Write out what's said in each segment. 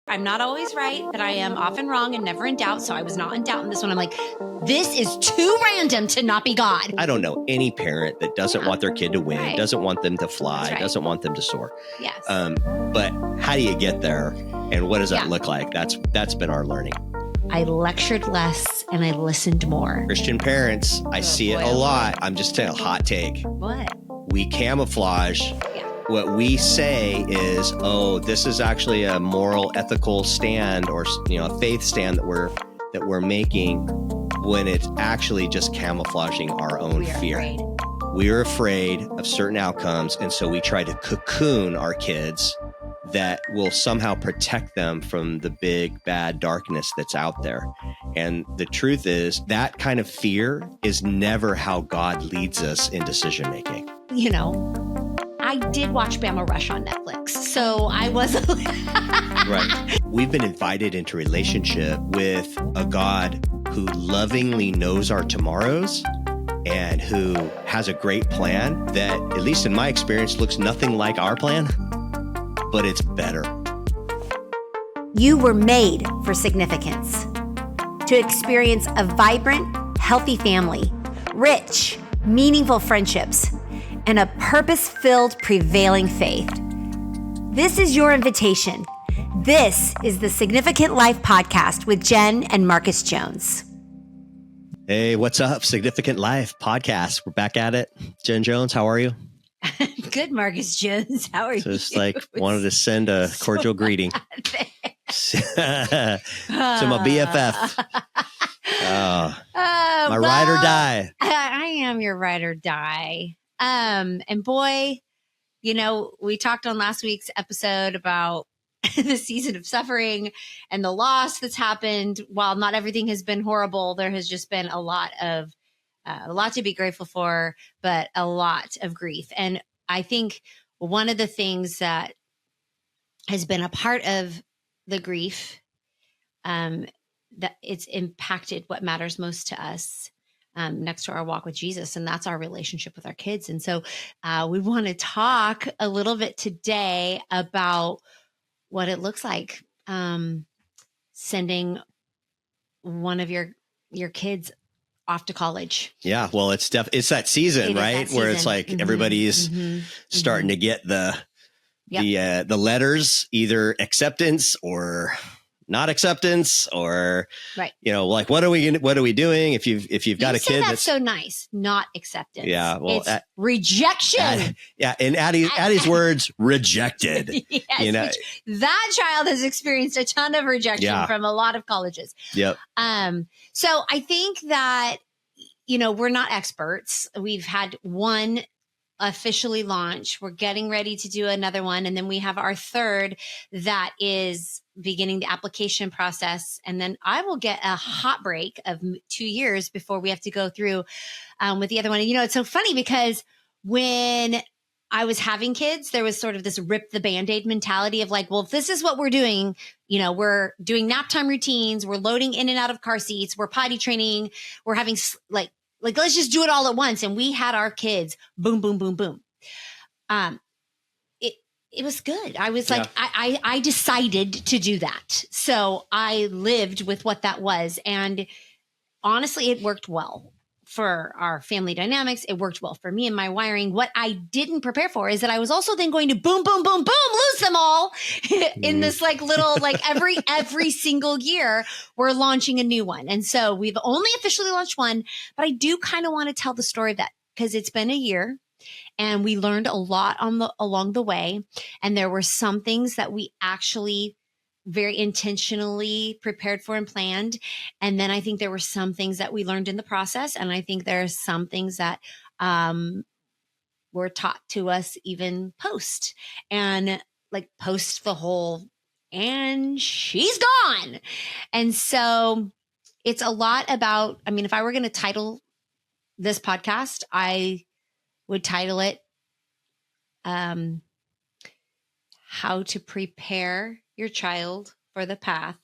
I'm not always right, but I am often wrong and never in doubt. So I was not in doubt in this one. I'm like, this is too random to not be God. I don't know any parent that doesn't want their kid to win, Right. doesn't want them to fly, right. doesn't want them to soar. Yes. But how do you get there? And what does that look like? That's been our learning. I lectured less and I listened more. Christian parents, I see it a lot. I'm just telling a hot take. What? We camouflage. What we say is, oh, this is actually a moral, ethical stand, or a faith stand that we're making, when it's actually just camouflaging our own fear. Afraid. We are afraid of certain outcomes, and so we try to cocoon our kids that will somehow protect them from the big, bad darkness that's out there. And the truth is, that kind of fear is never how God leads us in decision making. I did watch Bama Rush on Netflix, so I was Right. We've been invited into relationship with a God who lovingly knows our tomorrows and who has a great plan that, at least in my experience, looks nothing like our plan, but it's better. You were made for significance, to experience a vibrant, healthy family, rich, meaningful friendships, and a purpose-filled, prevailing faith. This is your invitation. This is the Significant Life Podcast with Jen and Marcus Jones. Hey, what's up? Significant Life Podcast. We're back at it. Jen Jones, how are you? Good, Marcus Jones. How are you? Just wanted to send a cordial greeting to my BFF. My ride or die. I am your ride or die. And boy, we talked on last week's episode about the season of suffering and the loss that's happened. While not everything has been horrible, there has just been a lot to be grateful for, but a lot of grief. And I think one of the things that has been a part of the grief, that it's impacted what matters most to us. Next to our walk with Jesus, and that's our relationship with our kids. And so we want to talk a little bit today about what it looks like sending one of your kids off to college. Yeah, well, it's that season, right? Where it's like everybody's starting to get the letters, either acceptance or not acceptance, or right. Like what are we doing if you've got a kid that's so nice, not acceptance. Yeah, well, it's rejection. In Addie's words, rejected. Yes, that child has experienced a ton of rejection from a lot of colleges. Yep. So I think that we're not experts. We've had one officially launch. We're getting ready to do another one, and then we have our third that is beginning the application process. And then I will get a hot break of 2 years before we have to go through with the other one. And it's so funny because when I was having kids, there was sort of this rip the Band-Aid mentality of like, well, if this is what we're doing, we're doing nap time routines, we're loading in and out of car seats, we're potty training, we're having like let's just do it all at once. And we had our kids boom, boom, boom, boom. It was good. I was like, I decided to do that. So I lived with what that was. And honestly, it worked well for our family dynamics. It worked well for me and my wiring. What I didn't prepare for is that I was also then going to boom, boom, boom, boom, lose them all in this every single year we're launching a new one. And so we've only officially launched one, but I do kind of want to tell the story of that because it's been a year. And we learned a lot along the way. And there were some things that we actually very intentionally prepared for and planned. And then I think there were some things that we learned in the process. And I think there are some things that were taught to us even post. And post the whole, and she's gone. And so it's a lot about, if I were going to title this podcast, I would title it How to Prepare Your Child for the Path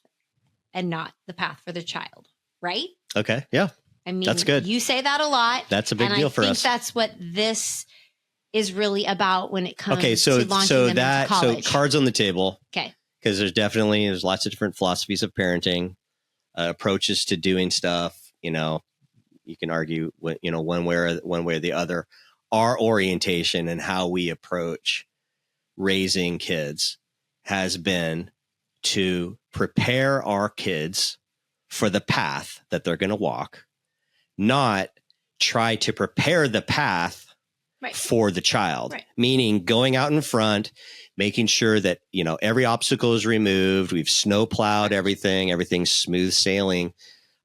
and Not the Path for the Child, right? Okay, yeah. That's good. You say that a lot. That's a big deal for us. I think that's what this is really about when it comes to launching them into college. So cards on the table. Okay. because there's lots of different philosophies of parenting, approaches to doing stuff. You know, you can argue, one way or the other. Our orientation and how we approach raising kids has been to prepare our kids for the path that they're going to walk, not try to prepare the path for the child, meaning going out in front, making sure that, every obstacle is removed. We've snow plowed everything's smooth sailing,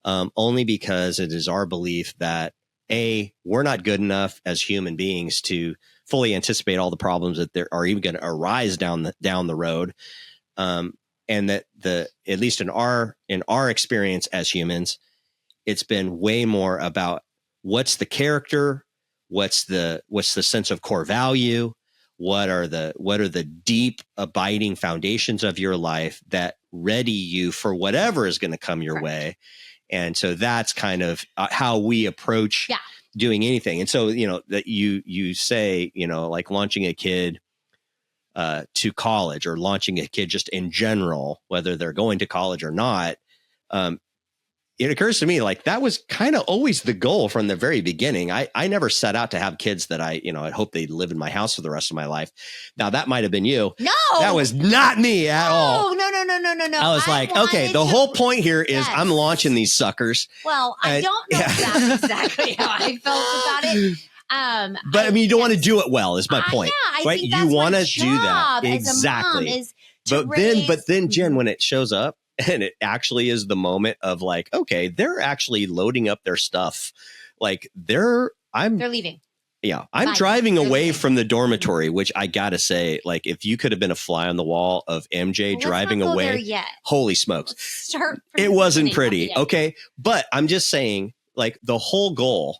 only because it is our belief that we're not good enough as human beings to fully anticipate all the problems that there are even going to arise down the road. And that at least in our experience as humans, it's been way more about what's the character, what's the sense of core value, what are the deep abiding foundations of your life that ready you for whatever is going to come your way. And so that's kind of how we approach doing anything. And so, that you say, like launching a kid to college, or launching a kid just in general, whether they're going to college or not. It occurs to me like that was kind of always the goal from the very beginning. I never set out to have kids that I hope they live in my house for the rest of my life. Now that might've been you. No, that was not me at all. No. I was like, okay, the whole point here is I'm launching these suckers. Well, I don't know if that's exactly how I felt about it. But I mean, you don't want to do it well is my point, right? Think that's you want to job do that. Exactly. As a mom but then Jen, when it shows up and it actually is the moment of like, okay, they're actually loading up their stuff. Like they're leaving. Yeah. I'm driving away from the dormitory, which I gotta say, like, if you could have been a fly on the wall of MJ driving away, holy smokes. It wasn't pretty. Okay. But I'm just saying, like, the whole goal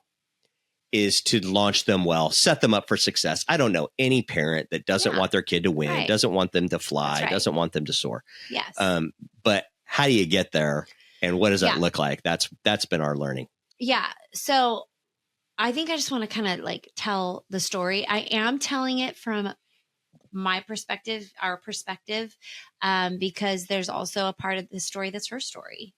is to launch them well, set them up for success. I don't know any parent that doesn't want their kid to win, doesn't want them to fly, doesn't want them to soar. Yes. But how do you get there? And what does that look like? That's been our learning. Yeah. So I think I just want to kind of like tell the story. I am telling it from my perspective, our perspective, because there's also a part of the story that's her story.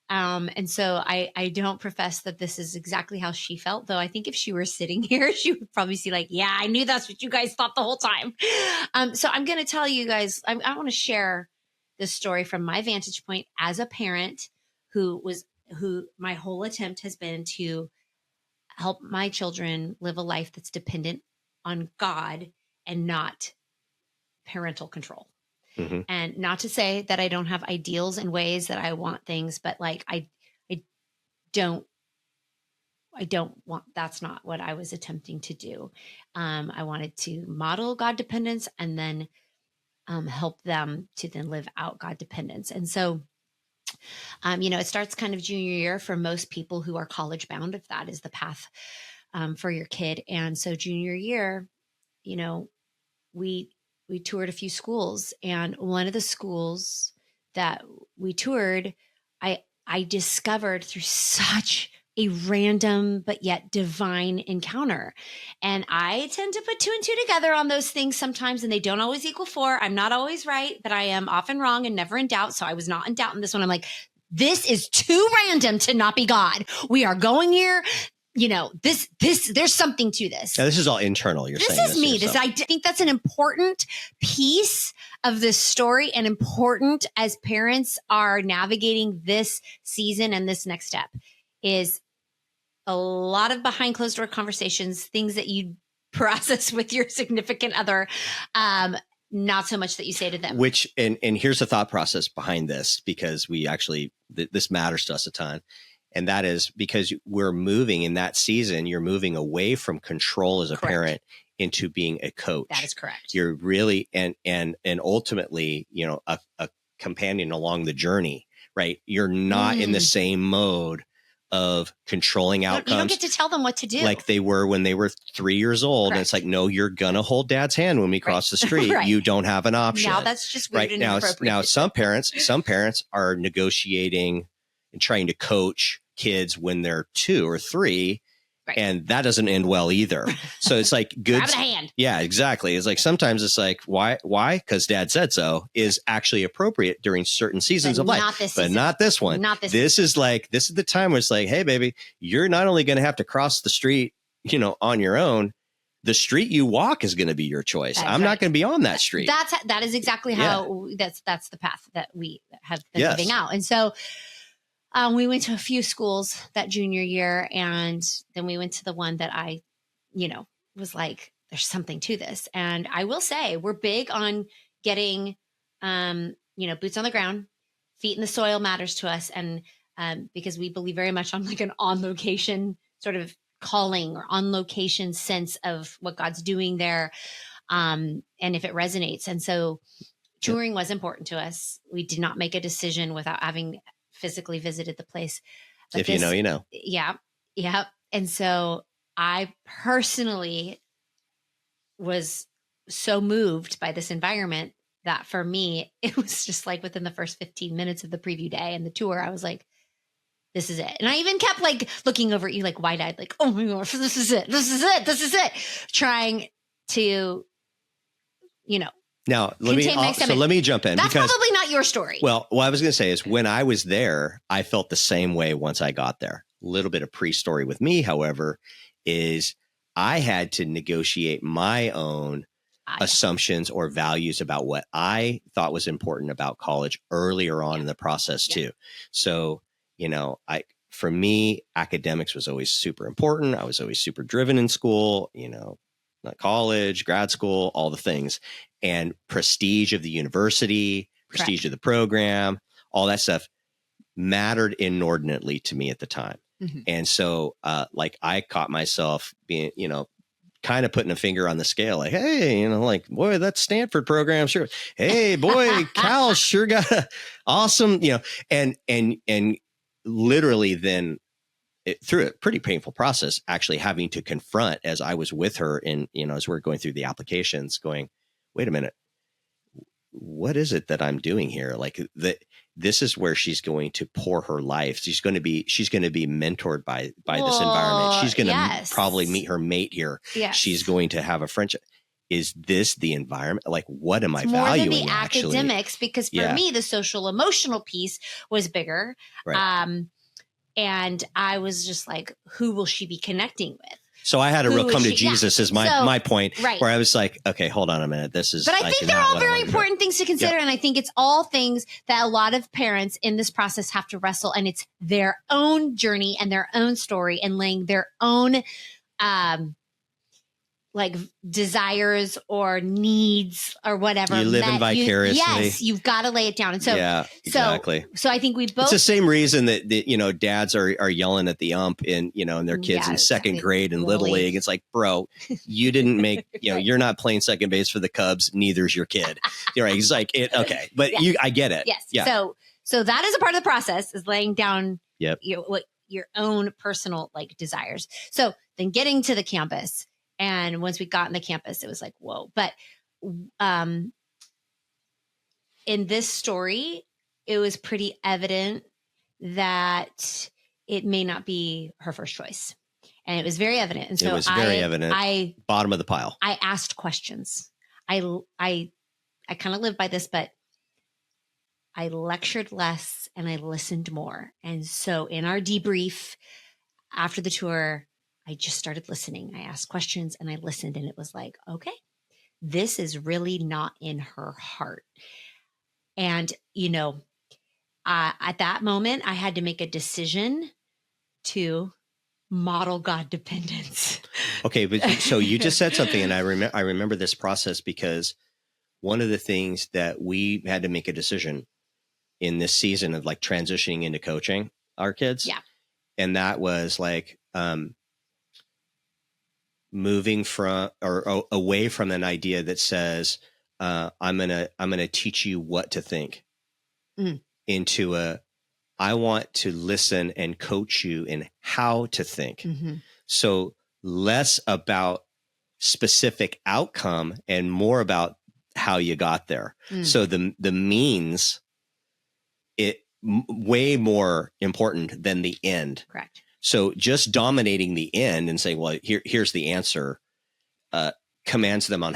And so I don't profess that this is exactly how she felt, though I think if she were sitting here, she would probably see like, yeah, I knew that's what you guys thought the whole time. So I'm going to tell you guys, I want to share this story from my vantage point as a parent who my whole attempt has been to help my children live a life that's dependent on God and not parental control. Mm-hmm. And not to say that I don't have ideals and ways that I want things, but like I don't want, that's not what I was attempting to do. I wanted to model God dependence and then help them to then live out God dependence. And so it starts kind of junior year for most people who are college bound, if that is the path for your kid. And so junior year, we toured a few schools, and one of the schools that we toured, I discovered through such a random but yet divine encounter. And I tend to put 2 and 2 together on those things sometimes, and they don't always equal 4. I'm not always right, but I am often wrong and never in doubt. So I was not in doubt in this one. I'm like, this is too random to not be God. We are going here. There's something to this. Now, this is all internal. You're saying this is me. I think that's an important piece of this story, and important as parents are navigating this season and this next step is a lot of behind closed door conversations, things that you process with your significant other, not so much that you say to them. And here's the thought process behind this, because we actually, this matters to us a ton. And that is because we're moving in that season, you're moving away from control as a parent into being a coach. That is correct. You're really, and ultimately, a companion along the journey, right? You're not in the same mode of controlling outcomes. You don't get to tell them what to do. Like they were when they were 3 years old. Correct. And it's like, no, you're going to hold dad's hand when we cross the street. You don't have an option. Now that's just weird and inappropriate. Now some parents are negotiating and trying to coach kids when they're 2 or 3 Right. And that doesn't end well either. So it's like good. Grab it a hand. Yeah, exactly. It's like sometimes it's like, why? Because dad said so is actually appropriate during certain seasons of life. But not this one. This is the time where it's like, hey, baby, you're not only going to have to cross the street, on your own. The street you walk is going to be your choice. I'm not going to be on that street. That is exactly how that's the path that we have been living out. And so we went to a few schools that junior year, and then we went to the one that I, was like, there's something to this. And I will say we're big on getting, boots on the ground, feet in the soil matters to us. And because we believe very much on like an on location sort of calling or on location sense of what God's doing there. And if it resonates. And so touring was important to us. We did not make a decision without having physically visited the place. But you know, you know. Yeah. Yeah. And so I personally was so moved by this environment that for me, it was just like within the first 15 minutes of the preview day and the tour, I was like, this is it. And I even kept like looking over at you like wide-eyed, like, oh my gosh, this is it. This is it. This is it. Trying to, Now, let me jump in. That's probably not your story. Well, what I was going to say is when I was there, I felt the same way once I got there. A little bit of pre-story with me, however, is I had to negotiate my own assumptions or values about what I thought was important about college earlier on in the process too. So, for me, academics was always super important. I was always super driven in school, not college, grad school, all the things, and prestige of the university, prestige of the program, all that stuff mattered inordinately to me at the time. Mm-hmm. And so, I caught myself being, kind of putting a finger on the scale, like, hey, boy, that Stanford program, sure. Hey, boy, Cal sure got a awesome, and literally then through a pretty painful process, actually having to confront as I was with her and, as we're going through the applications going, wait a minute, what is it that I'm doing here? Like this is where she's going to pour her life. She's going to be mentored by this environment. She's going to probably meet her mate here. Yes. She's going to have a friendship. Is this the environment? Like, what am I valuing? More than the academics, because for me, the social emotional piece was bigger. Right. And I was just like, who will she be connecting with? So I had a real come to Jesus is my point, right, where I was like, okay, hold on a minute. This is, but I think they're all very important things to consider. Yep. And I think it's all things that a lot of parents in this process have to wrestle. And it's their own journey and their own story and laying their own, desires or needs or whatever. You live in vicariously. Yes, you've got to lay it down. And so, yeah, exactly. So I think we both. It's the same reason that dads are yelling at the ump and their kids in second grade and little league. It's like, bro, you didn't make you're not playing second base for the Cubs. Neither's your kid. You're right. It's like it. Okay, but I get it. Yes. Yeah. So that is a part of the process is laying down. Yep. Your own personal desires. So then getting to the campus. And once we got on the campus, it was like, whoa. But in this story, it was pretty evident that it may not be her first choice. And it was very evident. And so it was very evident. Bottom of the pile. I asked questions. I kind of live by this, but I lectured less and I listened more. And so in our debrief after the tour, I just started listening. I asked questions and I listened, and it was like, okay, this is really not in her heart. And, at that moment, I had to make a decision to model God dependence. Okay. But so you just said something, and I remember this process because one of the things that we had to make a decision in this season of transitioning into coaching our kids. Yeah. And that was moving from or away from an idea that says, I'm going to teach you what to think into I want to listen and coach you in how to think. Mm-hmm. So less about specific outcome and more about how you got there. So the means way more important than the end. Correct. So just dominating the end and saying, well, here's the answer, commands them on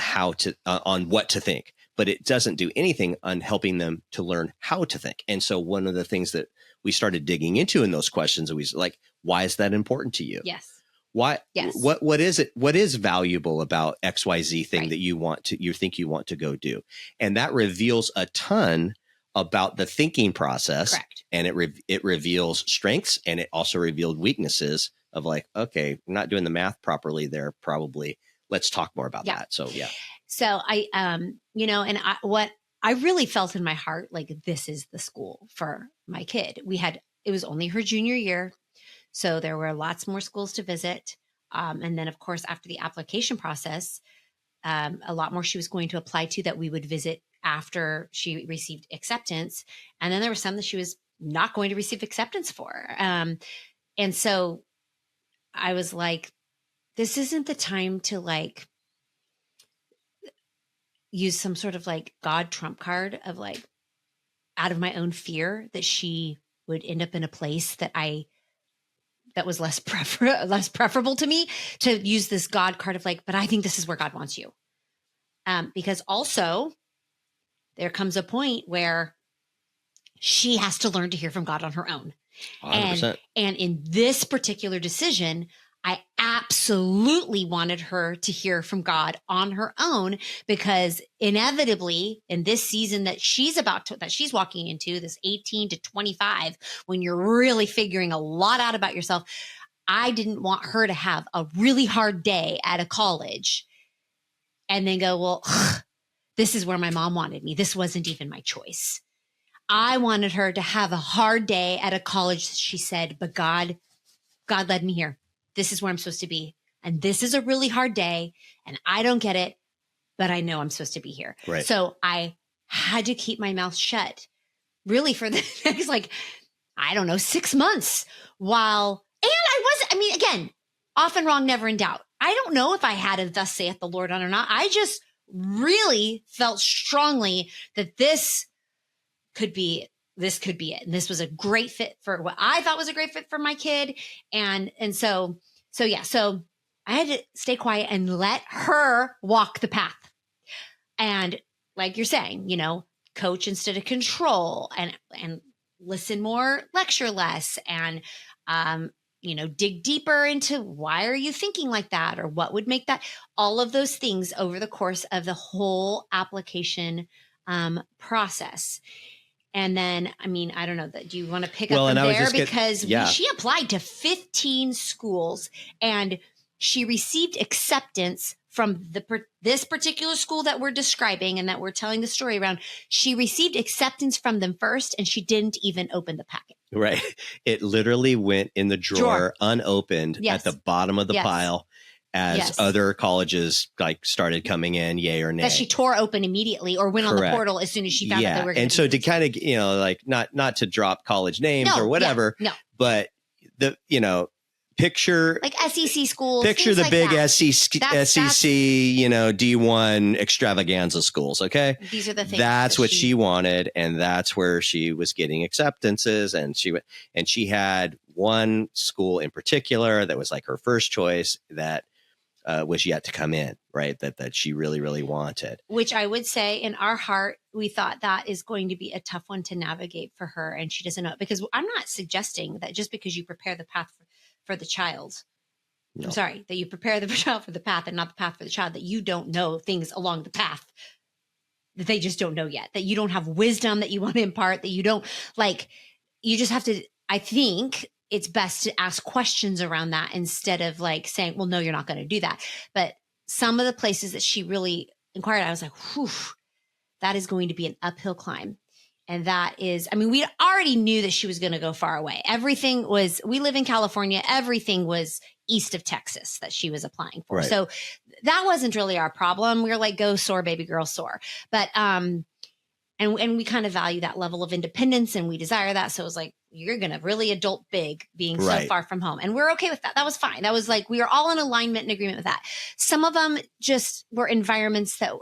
on what to think, but it doesn't do anything on helping them to learn how to think. And so one of the things that we started digging into in those questions, was like, why is that important to you? Yes. Why? Yes. What is it? What is valuable about XYZ thing Right. that you think you want to go do? And that reveals a ton about the thinking process. Correct. And it reveals strengths, and it also revealed weaknesses of like, okay, I'm not doing the math properly there. Probably let's talk more about that. So, yeah. So what I really felt in my heart, like, this is the school for my kid. It was only her junior year. So there were lots more schools to visit. And then, of course, after the application process, a lot more she was going to apply to that we would visit after she received acceptance. And then there were some that she was not going to receive acceptance for. And so I was like, this isn't the time to like use some sort of like God trump card of like, out of my own fear that she would end up in a place that was less preferable to me, to use this God card of like, but I think this is where God wants you. Because also there comes a point where she has to learn to hear from God on her own. 100%. And in this particular decision, I absolutely wanted her to hear from God on her own, because inevitably in this season that she's walking into, this 18 to 25, when you're really figuring a lot out about yourself, I didn't want her to have a really hard day at a college and then go, well, this is where my mom wanted me. This wasn't even my choice. I wanted her to have a hard day at a college. She said, but God led me here. This is where I'm supposed to be. And this is a really hard day. And I don't get it, but I know I'm supposed to be here. Right. So I had to keep my mouth shut really for the next, 6 months again, often wrong, never in doubt. I don't know if I had a thus saith the Lord on or not. I just really felt strongly that this could be it. And this was a great fit for what I thought was a great fit for my kid. And so I had to stay quiet and let her walk the path. And like you're saying, coach instead of control, and listen more, lecture less, and, dig deeper into why are you thinking like that, or what would make that, all of those things over the course of the whole application process. And then, I don't know, do you want to pick up from there? Because she applied to 15 schools, and she received acceptance from this particular school that we're describing and that we're telling the story around. She received acceptance from them first, and she didn't even open the packet. Right. It literally went in the drawer unopened at the bottom of the pile as other colleges started coming in, yay or nay. That she tore open immediately or went on the portal as soon as she found out they were going to. And so to kind of, not to drop college names or whatever, but picture like SEC schools. Picture the like big that. SEC, D1 extravaganza schools. Okay. These are the things. That's what she wanted. And that's where she was getting acceptances. And she had one school in particular that was like her first choice that was yet to come in, right? That she really, really wanted. Which I would say in our heart, we thought that is going to be a tough one to navigate for her. And she doesn't know it, because I'm not suggesting that just because you prepare the path for the child, no. I'm sorry, that you prepare the child for the path and not the path for the child, that you don't know things along the path that they just don't know yet, that you don't have wisdom that you want to impart, that you don't you just have to, I think it's best to ask questions around that instead of saying, well, no, you're not going to do that. But some of the places that she really inquired, I was like, whew, that is going to be an uphill climb. And that is, we already knew that she was going to go far away. We live in California. Everything was east of Texas that she was applying for. Right. So that wasn't really our problem. We were like, go soar, baby girl, soar. But, and we kind of value that level of independence, and we desire that. So it was like, you're going to really adult big being so far from home. And we're okay with that. That was fine. That was we were all in alignment and agreement with that. Some of them just were environments that,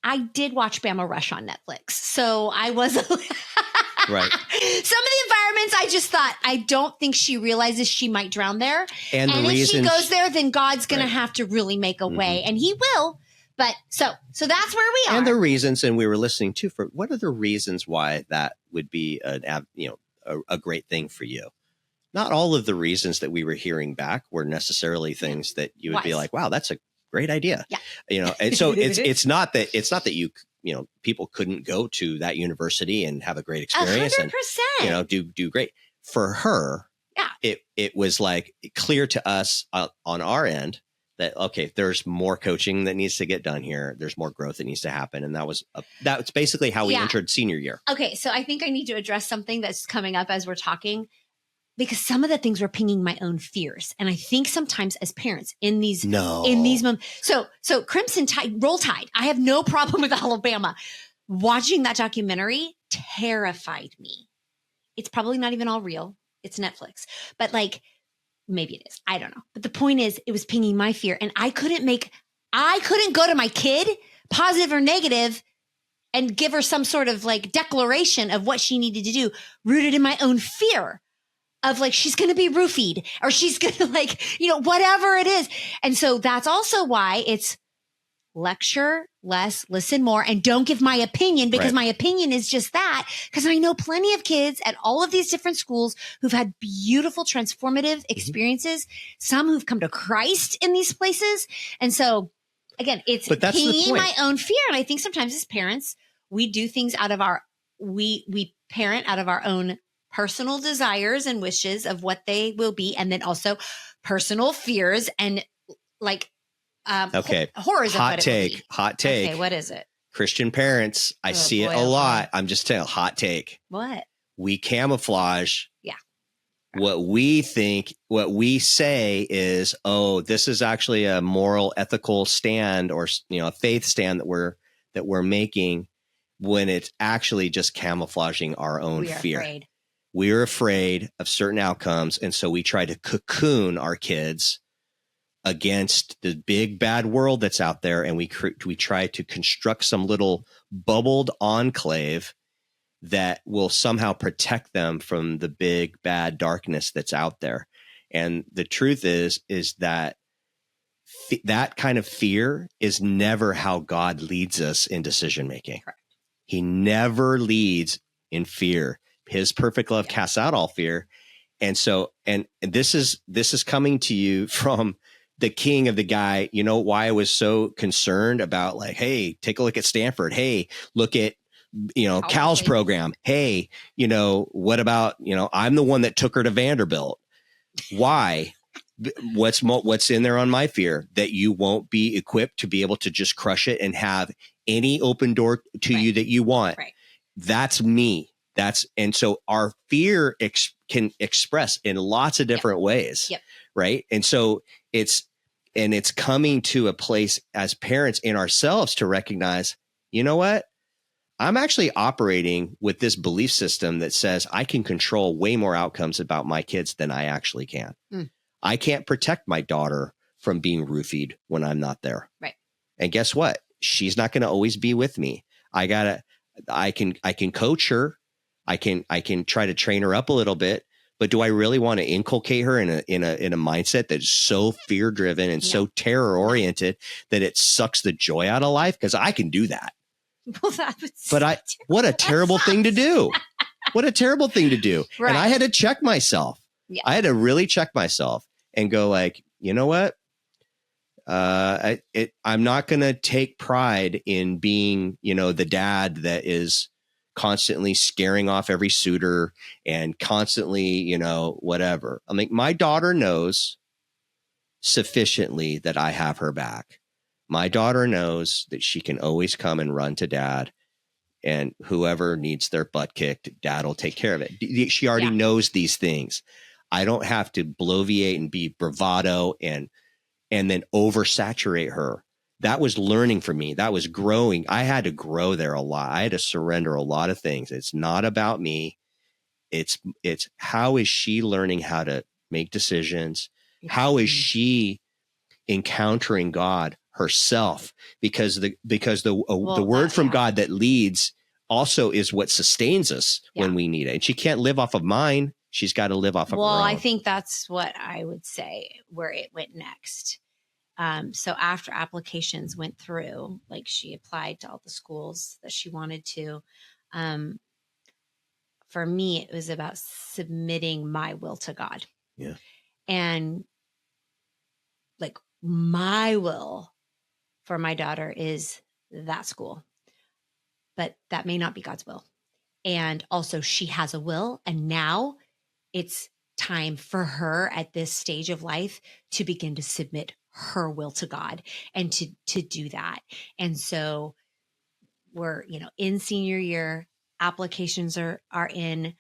I did watch Bama Rush on Netflix. So I was, Right. Some of the environments I just thought, I don't think she realizes she might drown there. And the if reason she goes there, then God's going to have to really make a way, and he will. But so that's where we are. And the reasons, and we were listening to, for what are the reasons why that would be a great thing for you? Not all of the reasons that we were hearing back were necessarily things that you would be like, wow, that's a great idea. Yeah. And so it's not that you people couldn't go to that university and have a great experience 100%. and do great. For her, it was like clear to us on our end that, okay, there's more coaching that needs to get done here. There's more growth that needs to happen. And that's basically how we entered senior year. Okay. So I think I need to address something that's coming up as we're talking, because some of the things were pinging my own fears. And I think sometimes as parents in these moments, so Crimson Tide, Roll Tide, I have no problem with Alabama. Watching that documentary terrified me. It's probably not even all real. It's Netflix, but maybe it is. I don't know. But the point is, it was pinging my fear, and I couldn't go to my kid, positive or negative, and give her some sort of declaration of what she needed to do, rooted in my own fear of she's going to be roofied, or she's going to whatever it is. And so that's also why it's lecture less, listen more, and don't give my opinion, because my opinion is just that. Because I know plenty of kids at all of these different schools who've had beautiful, transformative experiences, some who've come to Christ in these places. And so again, it's pinging my own fear. And I think sometimes as parents, we do things out of we parent out of our own personal desires and wishes of what they will be. And then also personal fears and horrors of what it will be. Hot take. Okay, what is it? Christian parents, I see it a lot. I'm just telling, hot take. What? We camouflage. Yeah. What we think, what we say is, oh, this is actually a moral, ethical stand, or a faith stand that we're making, when it's actually just camouflaging our own fear. Afraid. We're afraid of certain outcomes, and so we try to cocoon our kids against the big bad world that's out there, and we try to construct some little bubbled enclave that will somehow protect them from the big bad darkness that's out there. And the truth is that that kind of fear is never how God leads us in decision making. Correct. He never leads in fear. His perfect love casts out all fear. And so, and this is coming to you from the king of the guy. You know why I was so concerned about hey, take a look at Stanford. Hey, look at, Cal's program. Hey, what about, I'm the one that took her to Vanderbilt. Why? What's in there on my fear? That you won't be equipped to be able to just crush it and have any open door to you that you want. Right. That's me. And so our fear can express in lots of different ways. Yep. Right. And so it's coming to a place as parents in ourselves to recognize, you know what? I'm actually operating with this belief system that says I can control way more outcomes about my kids than I actually can. I can't protect my daughter from being roofied when I'm not there. Right. And guess what? She's not going to always be with me. I can coach her. I can try to train her up a little bit, but do I really want to inculcate her in a mindset that's so fear driven and so terror oriented that it sucks the joy out of life? Because I can do that. Well, what a terrible thing to do. What a terrible thing to do. Right. And I had to check myself. Yeah. I had to really check myself and go you know what? I'm not going to take pride in being, the dad that is constantly scaring off every suitor and constantly, whatever. I mean, my daughter knows sufficiently that I have her back. My daughter knows that she can always come and run to dad, and whoever needs their butt kicked, dad will take care of it. She already knows these things. I don't have to bloviate and be bravado and then oversaturate her. That was learning for me. That was growing. I had to grow there a lot. I had to surrender a lot of things. It's not about me. It's how is she learning how to make decisions? How is she encountering God herself? Because the word from God that leads also is what sustains us when we need it. And she can't live off of mine. She's got to live off of her own. I think that's what I would say where it went next. So after applications went through, like she applied to all the schools that she wanted to, for me, it was about submitting my will to God. Yeah. And like my will for my daughter is that school, but that may not be God's will. And also she has a will. And now it's time for her at this stage of life to begin to submit her will to God and to do that. And so we're, in senior year, applications are in.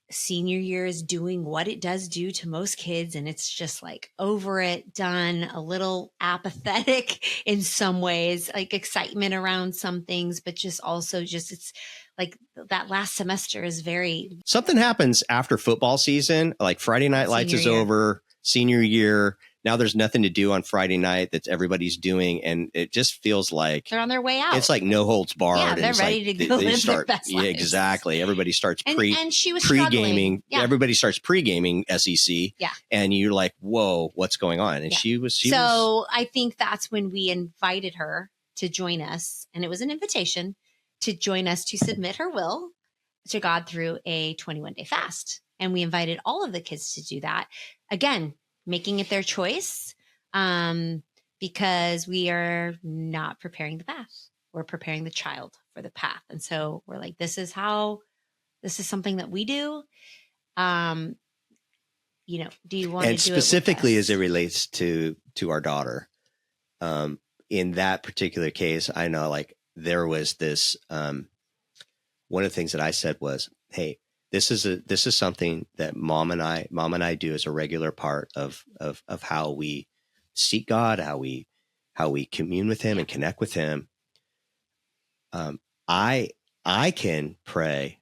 Senior year is doing what it does do to most kids. And it's just like over it, done, a little apathetic in some ways, like excitement around some things, but just also it's like that last semester is very. Something happens after football season, like Friday Night Lights is over, senior year. Now there's nothing to do on Friday night that everybody's doing. And it just feels like they're on their way out. It's like no holds barred. Yeah, they're ready to go live their best lives. Yeah, exactly. Everybody starts and she was pre-gaming. Yeah. Everybody starts pre-gaming SEC. Yeah. And you're like, whoa, what's going on? And she was. I think that's when we invited her to join us. And it was an invitation to join us to submit her will to God through a 21-day fast. And we invited all of the kids to do that. Again, making it their choice, because we are not preparing the path. We're preparing the child for the path. And so we're like, this is something that we do. Do you want to do it? And specifically as it relates to our daughter, in that particular case, I know like there was this, one of the things that I said was, hey, this is something that mom and I do as a regular part of how we seek God, how we commune with him and connect with him. I can pray,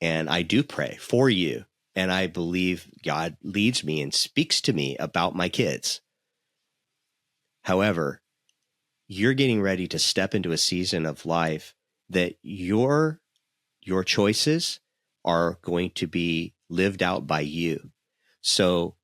and I do pray for you. And I believe God leads me and speaks to me about my kids. However, you're getting ready to step into a season of life that your choices are going to be lived out by you. So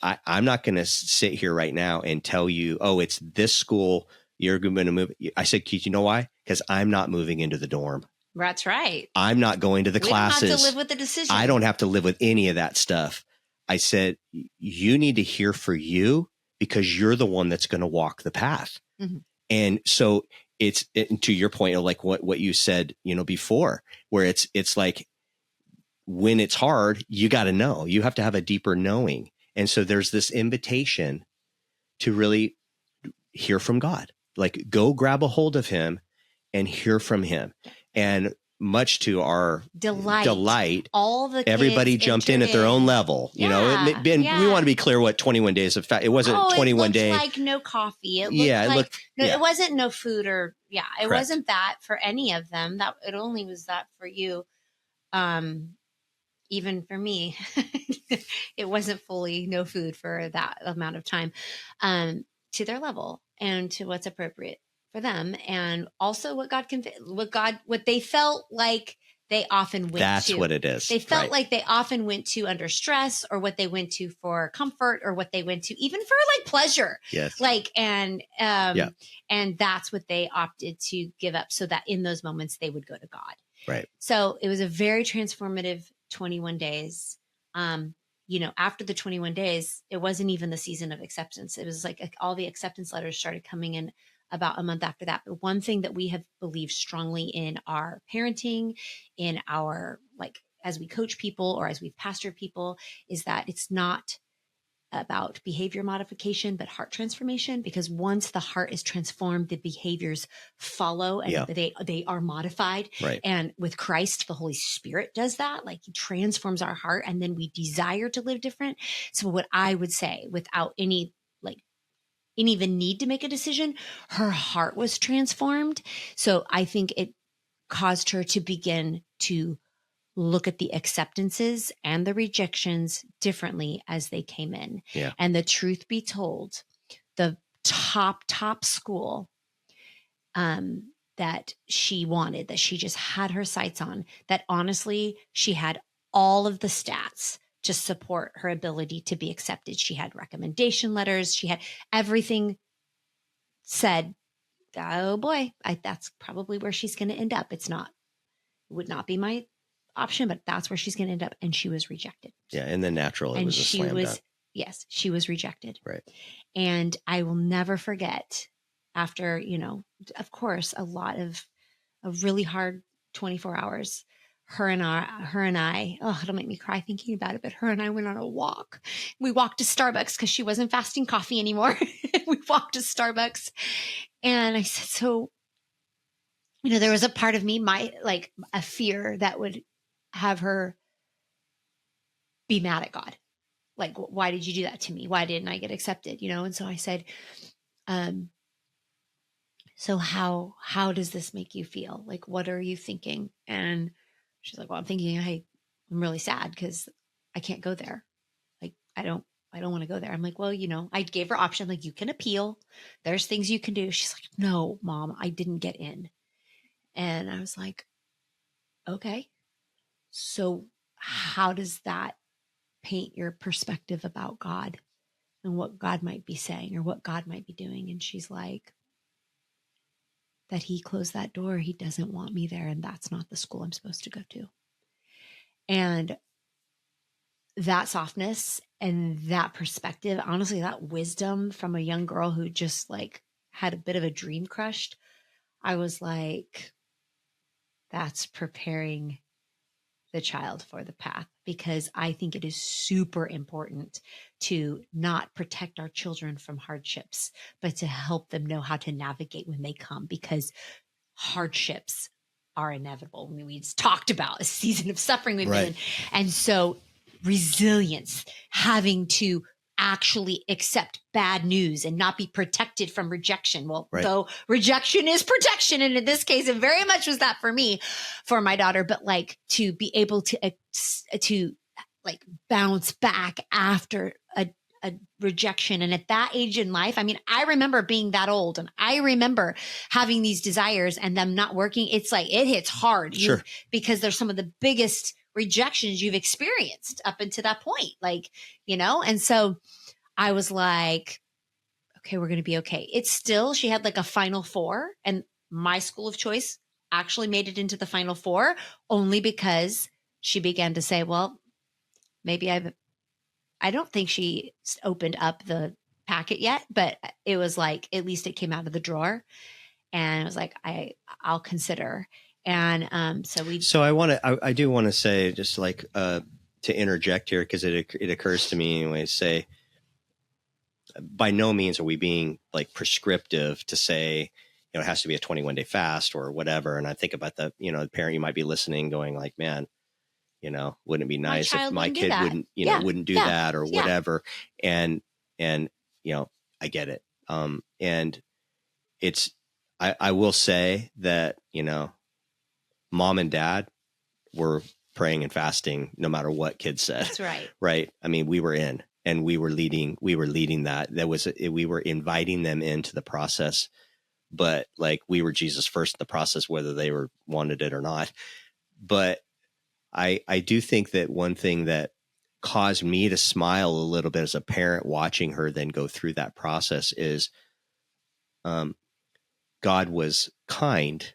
I'm not going to sit here right now and tell you, oh, it's this school, you're going to move. I said, Keith, you know why? Because I'm not moving into the dorm. That's right. I'm not going to the classes. We don't have to live with the decision. I don't have to live with any of that stuff. I said, you need to hear for you because you're the one that's going to walk the path. Mm-hmm. And so it's to your point of like what you said, before, where it's like, when it's hard, you got to know. You have to have a deeper knowing. And so there's this invitation to really hear from God. Like go grab a hold of him and hear from him. And much to our delight, all the everybody jumped in at their own level. We want to be clear what 21 days of fast. It wasn't 21 days. Like no coffee. It wasn't no food or it Correct. Wasn't that for any of them. That it only was that for you. Even for me, it wasn't fully no food for that amount of time, to their level and to what's appropriate for them. And also what they felt like they often went to. That's what it is. They felt like they often went to under stress, or what they went to for comfort, or what they went to even for like pleasure. Yes. And that's what they opted to give up so that in those moments they would go to God. Right. So it was a very transformative 21 days. After the 21 days, it wasn't even the season of acceptance. It was like all the acceptance letters started coming in about a month after that. But one thing that we have believed strongly in our parenting, in our, like, as we coach people or as we've pastored people, is that it's not about behavior modification, but heart transformation, because once the heart is transformed, the behaviors follow and they are modified. Right. And with Christ, the Holy Spirit does that. Like he transforms our heart and then we desire to live different. So what I would say, without any even need to make a decision, her heart was transformed. So I think it caused her to begin to look at the acceptances and the rejections differently as they came in. Yeah. And the truth be told, the top school that she wanted, that she just had her sights on, that honestly, she had all of the stats to support her ability to be accepted. She had recommendation letters. She had everything said, oh boy, that's probably where she's going to end up. It would not be my option, but that's where she's going to end up. And she was rejected. Yeah. And then natural, it was a slam dunk. Yes, she was rejected. Right. And I will never forget, after, of course, a really hard 24 hours, her and I, oh, it'll make me cry thinking about it, but her and I went on a walk. We walked to Starbucks because she wasn't fasting coffee anymore. We walked to Starbucks, and I said, so, there was a part of me, a fear that would have her be mad at God. Like, why did you do that to me? Why didn't I get accepted? And so I said, so how does this make you feel? Like, what are you thinking? And she's like, well, I'm thinking, I'm really sad because I can't go there. Like, I don't want to go there. I'm like, well, I gave her option. Like, you can appeal. There's things you can do. She's like, no, Mom, I didn't get in. And I was like, okay, so how does that paint your perspective about God and what God might be saying or what God might be doing? And she's like, that he closed that door. He doesn't want me there. And that's not the school I'm supposed to go to. And that softness and that perspective, honestly, that wisdom from a young girl who just had a bit of a dream crushed, I was like, that's preparing the child for the path, because I think it is super important to not protect our children from hardships, but to help them know how to navigate when they come, because hardships are inevitable. I mean, we just talked about a season of suffering we've been in. And so resilience, having to actually accept bad news and not be protected from rejection. Well, though rejection is protection. And in this case, it very much was that for me, for my daughter, but to be able to bounce back after a rejection. And at that age in life, I mean, I remember being that old and I remember having these desires and them not working. It's like, it hits hard because there's some of the biggest rejections you've experienced up until that point, and so I was like, okay, we're going to be okay. It's still, she had a Final Four, and my school of choice actually made it into the Final Four only because she began to say, well, maybe I don't think she opened up the packet yet, but it was like, at least it came out of the drawer, and it was like, I'll consider. And so I do want to say, just to interject here, because it occurs to me anyway, say, by no means are we being prescriptive to say, it has to be a 21-day fast or whatever. And I think about the parent, you might be listening going like, man, wouldn't it be nice if my kid wouldn't, wouldn't do that or whatever. And I get it. And it's, I will say that, Mom and Dad were praying and fasting no matter what kids said. That's right. Right. I mean, we were in, and we were leading that. We were inviting them into the process, but we were Jesus first in the process, whether they wanted it or not. But I do think that one thing that caused me to smile a little bit as a parent watching her then go through that process is, God was kind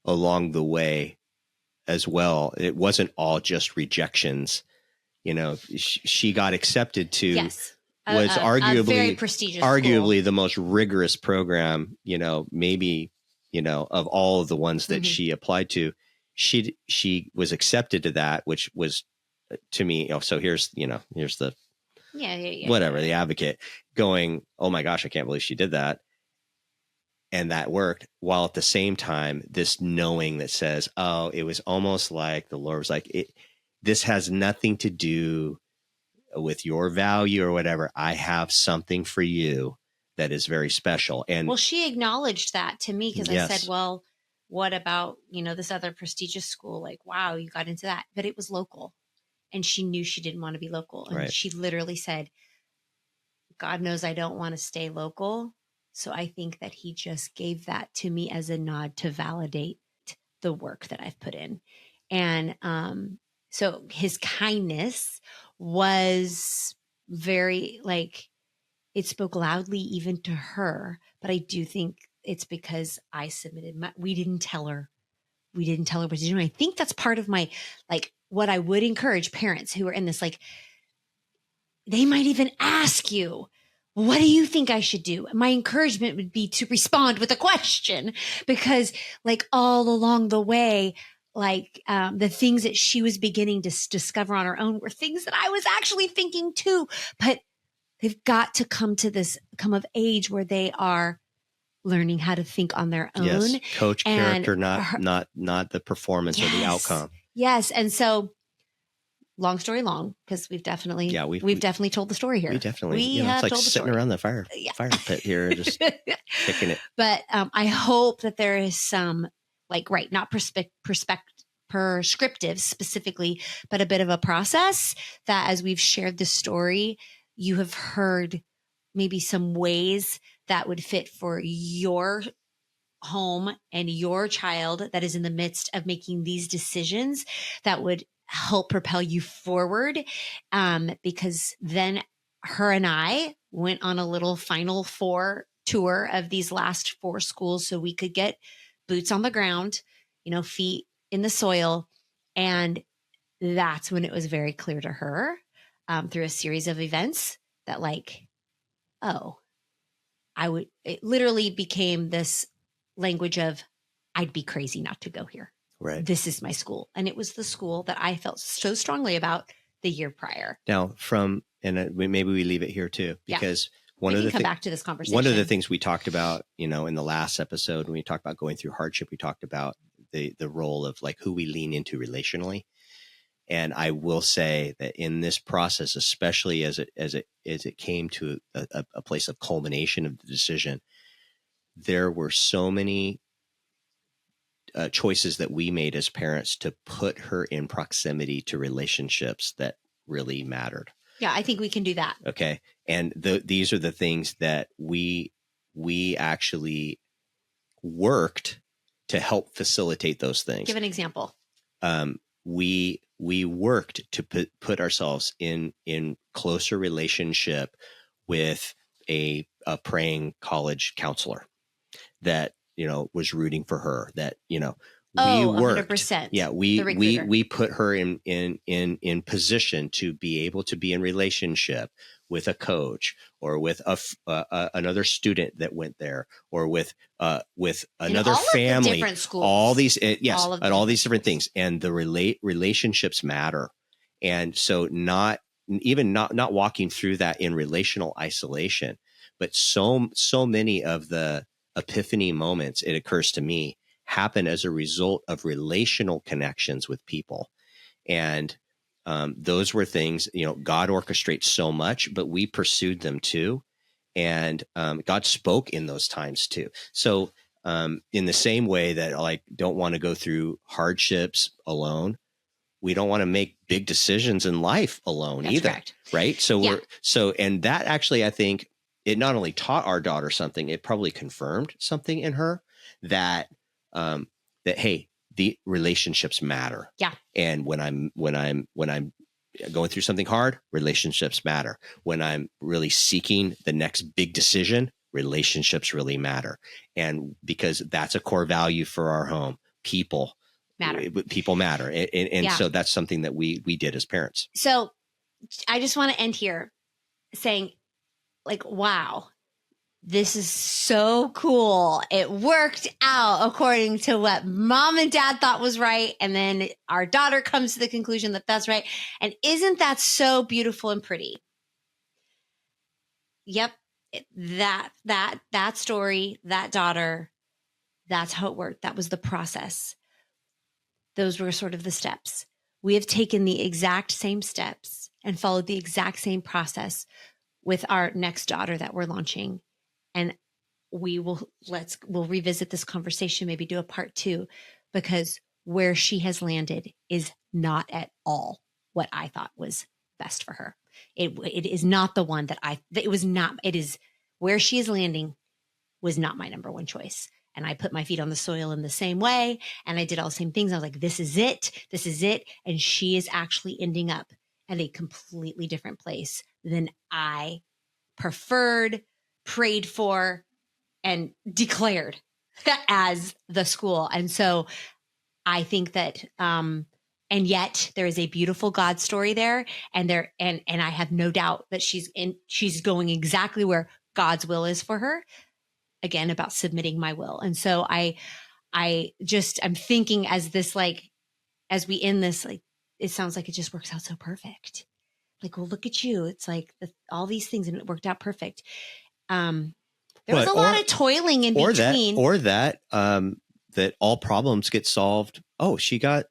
along the way as well. It wasn't all just rejections. She got accepted to was arguably a very prestigious school. The most rigorous program, maybe, of all of the ones that she applied to. She was accepted to that, which was to me, so here's the whatever, the advocate going, oh my gosh, I can't believe she did that. And that worked, while at the same time, this knowing that says, oh, it was almost like the Lord was like, this has nothing to do with your value or whatever. I have something for you that is very special. And well, she acknowledged that to me, because I said, well, what about, this other prestigious school? Wow, you got into that, but it was local. And she knew she didn't want to be local. And she literally said, God knows I don't want to stay local, So I think that he just gave that to me as a nod to validate the work that I've put in. And so his kindness was very like, it spoke loudly even to her. But I do think it's because I submitted we didn't tell her what to do. And I think that's part of my, like, what I would encourage parents who are in this, like, they might even ask you, what do you think I should do? My encouragement would be to respond with a question, because like all along the way, like the things that she was beginning to discover on her own were things that I was actually thinking too. But they've got to come of age where they are learning how to think on their own. Yes. Coach And character, not the performance or the outcome. Yes. And so, long story long, because we've definitely told the story here. We definitely, have it's like told the sitting story around the fire pit here, just kicking it. But I hope that there is some, like, right, not prescriptive specifically, but a bit of a process that as we've shared this story, you have heard maybe some ways that would fit for your home and your child that is in the midst of making these decisions that would help propel you forward. Because then her and I went on a little Final Four tour of these last 4 schools so we could get boots on the ground, feet in the soil. And that's when it was very clear to her through a series of events that, like, it literally became this language of, I'd be crazy not to go here. Right. This is my school. And it was the school that I felt so strongly about the year prior. Now maybe we leave it here too, because come back to this conversation. One of the things we talked about, in the last episode, when we talked about going through hardship, we talked about the role of like who we lean into relationally. And I will say that in this process, especially as it came to a place of culmination of the decision, there were so many choices that we made as parents to put her in proximity to relationships that really mattered. Yeah, I think we can do that. Okay. And these are the things that we actually worked to help facilitate those things. Give an example. We worked to put ourselves in closer relationship with a praying college counselor that was rooting for her. That we worked. 100%. Yeah, we put her in position to be able to be in relationship with a coach or with another student that went there, or with another family. Different schools. All these all these different things, and the relationships matter. And so not walking through that in relational isolation, but so many of the epiphany moments, it occurs to me, happen as a result of relational connections with people. And those were things, God orchestrates so much, but we pursued them too. And God spoke in those times too. So in the same way that I don't want to go through hardships alone, we don't want to make big decisions in life alone. That's either. Correct. Right. So and that actually, I think it not only taught our daughter something, it probably confirmed something in her that hey, the relationships matter. Yeah. And when I'm going through something hard, relationships matter. When I'm really seeking the next big decision, relationships really matter. And because that's a core value for our home, people matter. And so that's something that we did as parents. So I just want to end here saying, like, wow, this is so cool. It worked out according to what mom and dad thought was right. And then our daughter comes to the conclusion that that's right. And isn't that so beautiful and pretty? Yep. That story, that daughter, that's how it worked. That was the process. Those were sort of the steps. We have taken the exact same steps and followed the exact same process with our next daughter that we're launching. And we'll revisit this conversation, maybe do a part 2, because where she has landed is not at all what I thought was best for her. It is not the one that it is where she is landing was not my number one choice. And I put my feet on the soil in the same way. And I did all the same things. I was like, this is it. This is it. And she is actually ending up at a completely different place than I preferred, prayed for, and declared as the school. And so I think that, and yet there is a beautiful God story there. And I have no doubt that she's going exactly where God's will is for her. Again, about submitting my will. And so I'm thinking as we end this, like, it sounds like it just works out so perfect. Like, well, look at you. It's like all these things, and it worked out perfect. There was a lot of toiling in between. That all problems get solved. Oh, she got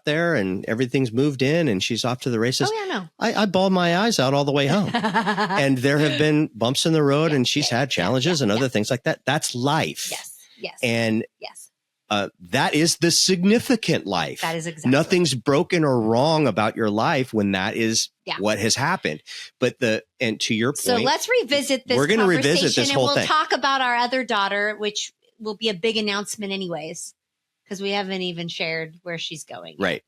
there and everything's moved in and she's off to the races. Oh, yeah, no. I bawled my eyes out all the way home. And there have been bumps in the road and she's had challenges and other things like that. That's life. Yes. And that is the significant life. That is exactly. Nothing's broken or wrong about your life when that is what has happened. And to your point. So let's revisit this. We're going to revisit this whole thing. And we'll talk about our other daughter, which will be a big announcement anyways, because we haven't even shared where she's going. Right.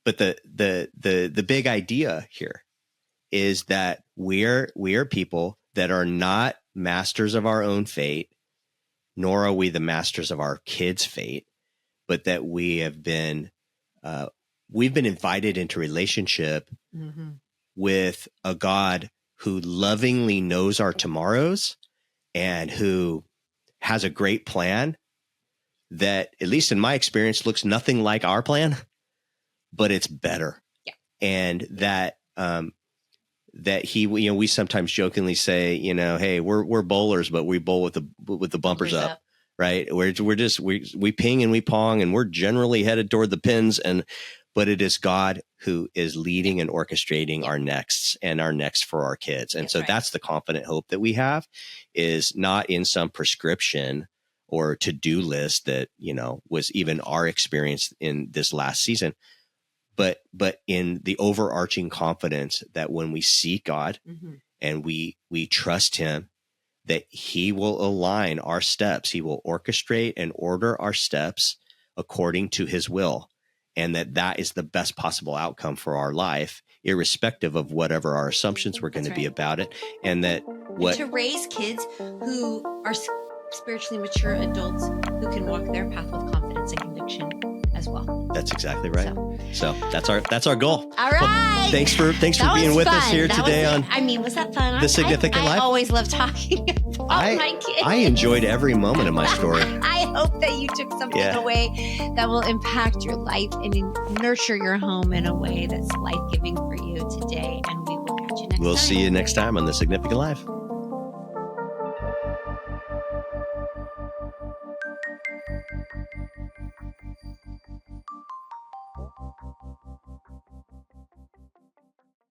But the big idea here is that we are people that are not masters of our own fate, nor are we the masters of our kids' fate, but that we've been invited into relationship with a God who lovingly knows our tomorrows and who has a great plan that, at least in my experience, looks nothing like our plan, but it's better. Yeah. And that he, we sometimes jokingly say, hey, we're bowlers, but we bowl with the bumpers up, right? We ping and we pong and we're generally headed toward the pins, but it is God who is leading and orchestrating our next for our kids. And that's the confident hope that we have, is not in some prescription or to-do list that, was even our experience in this last season, but in the overarching confidence that when we seek God and we trust him, that he will align our steps. He will orchestrate and order our steps according to his will. And that is the best possible outcome for our life, irrespective of whatever our assumptions were going to be about it. And to raise kids who are spiritually mature adults who can walk their path with confidence and conviction as well. That's exactly right. So that's our goal. All right. Well, thanks for being with us here today on. Was that fun? The Significant Life. I always love talking about my kids. I enjoyed every moment of my story. I hope that you took something away that will impact your life and nurture your home in a way that's life-giving for you today. And we will catch you next time. We'll see you next time on The Significant Life.